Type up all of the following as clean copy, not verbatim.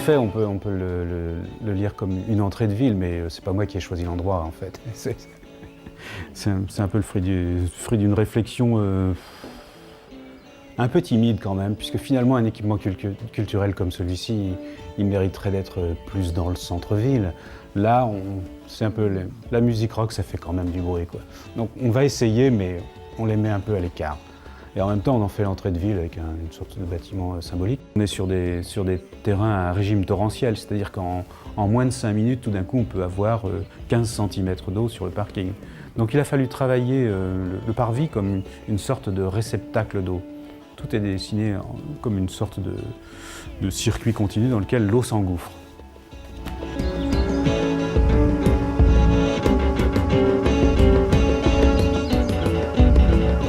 effet, on peut le lire comme une entrée de ville, mais c'est pas moi qui ai choisi l'endroit en fait. C'est un peu le fruit d'une réflexion un peu timide quand même, puisque finalement un équipement culturel comme celui-ci, il mériterait d'être plus dans le centre-ville. Là, c'est un peu la musique rock, ça fait quand même du bruit, quoi. Donc on va essayer, mais on les met un peu à l'écart. Et en même temps, on en fait l'entrée de ville avec une sorte de bâtiment symbolique. On est sur des terrains à régime torrentiel, c'est-à-dire qu'en moins de 5 minutes, tout d'un coup, on peut avoir 15 cm d'eau sur le parking. Donc il a fallu travailler le parvis comme une sorte de réceptacle d'eau. Tout est dessiné comme une sorte de circuit continu dans lequel l'eau s'engouffre.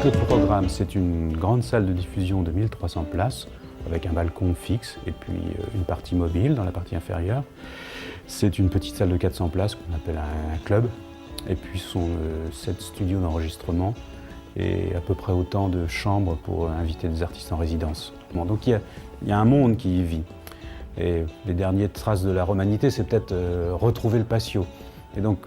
Le programme, c'est une grande salle de diffusion de 1300 places, avec un balcon fixe et puis une partie mobile dans la partie inférieure. C'est une petite salle de 400 places qu'on appelle un club, et puis ce sont 7 studios d'enregistrement et à peu près autant de chambres pour inviter des artistes en résidence. Bon, donc il y a un monde qui y vit. Et les dernières traces de la romanité, c'est peut-être retrouver le patio. Et donc,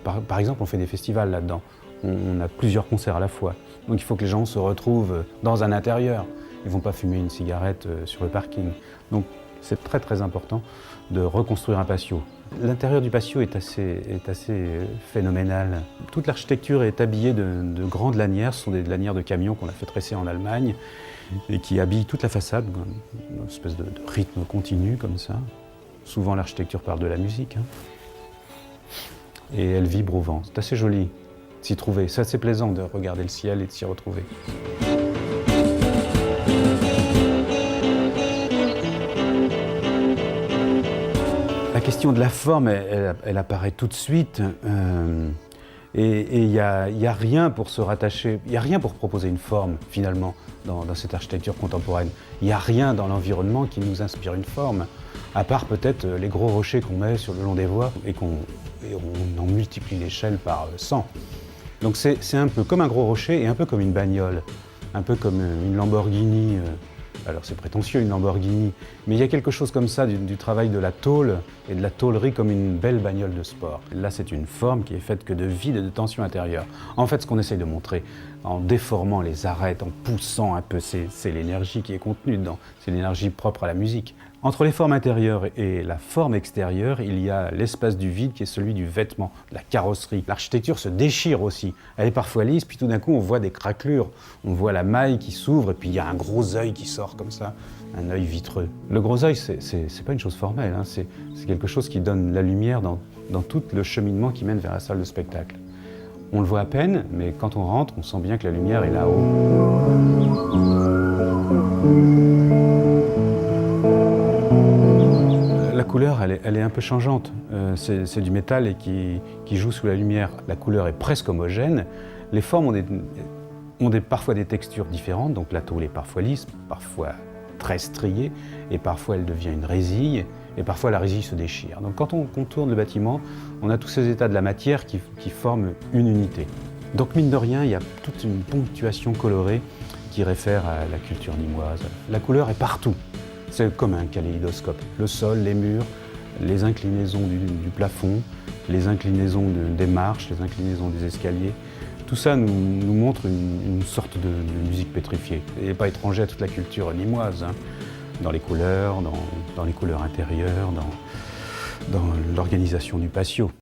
par exemple, on fait des festivals là-dedans. On a plusieurs concerts à la fois. Donc il faut que les gens se retrouvent dans un intérieur. Ils ne vont pas fumer une cigarette sur le parking. Donc c'est très très important de reconstruire un patio. L'intérieur du patio est assez phénoménal. Toute l'architecture est habillée de grandes lanières. Ce sont des lanières de camions qu'on a fait tresser en Allemagne et qui habillent toute la façade, une espèce de rythme continu comme ça. Souvent l'architecture parle de la musique. Et elle vibre au vent. C'est assez joli. S'y trouver. C'est assez plaisant de regarder le ciel et de s'y retrouver. La question de la forme, elle apparaît tout de suite. Et il n'y a rien pour se rattacher, il n'y a rien pour proposer une forme, finalement, dans cette architecture contemporaine. Il n'y a rien dans l'environnement qui nous inspire une forme, à part peut-être les gros rochers qu'on met sur le long des voies et on en multiplie l'échelle par 100. Donc c'est un peu comme un gros rocher et un peu comme une bagnole, un peu comme une Lamborghini. Alors c'est prétentieux une Lamborghini, mais il y a quelque chose comme ça du travail de la tôle et de la tôlerie comme une belle bagnole de sport. Là c'est une forme qui est faite que de vide et de tension intérieure. En fait ce qu'on essaye de montrer, en déformant les arêtes, en poussant un peu, c'est l'énergie qui est contenue dedans, c'est l'énergie propre à la musique. Entre les formes intérieures et la forme extérieure, il y a l'espace du vide qui est celui du vêtement, de la carrosserie. L'architecture se déchire aussi. Elle est parfois lisse, puis tout d'un coup on voit des craquelures. On voit la maille qui s'ouvre et puis il y a un gros œil qui sort comme ça, un œil vitreux. Le gros œil, c'est pas une chose formelle, hein. C'est quelque chose qui donne la lumière dans tout le cheminement qui mène vers la salle de spectacle. On le voit à peine, mais quand on rentre, on sent bien que la lumière est là-haut. La couleur, elle est un peu changeante. C'est du métal et qui joue sous la lumière. La couleur est presque homogène. Les formes ont parfois des textures différentes. Donc la tôle est parfois lisse, parfois très striée, et parfois elle devient une résille, et parfois la résille se déchire. Donc quand on contourne le bâtiment, on a tous ces états de la matière qui forment une unité. Donc mine de rien, il y a toute une ponctuation colorée qui réfère à la culture nîmoise. La couleur est partout. C'est comme un kaléidoscope. Le sol, les murs, les inclinaisons du plafond, les inclinaisons des marches, les inclinaisons des escaliers. Tout ça nous montre une sorte de musique pétrifiée. Elle n'est pas étrangère à toute la culture nîmoise, hein, dans les couleurs, dans les couleurs intérieures, dans l'organisation du patio.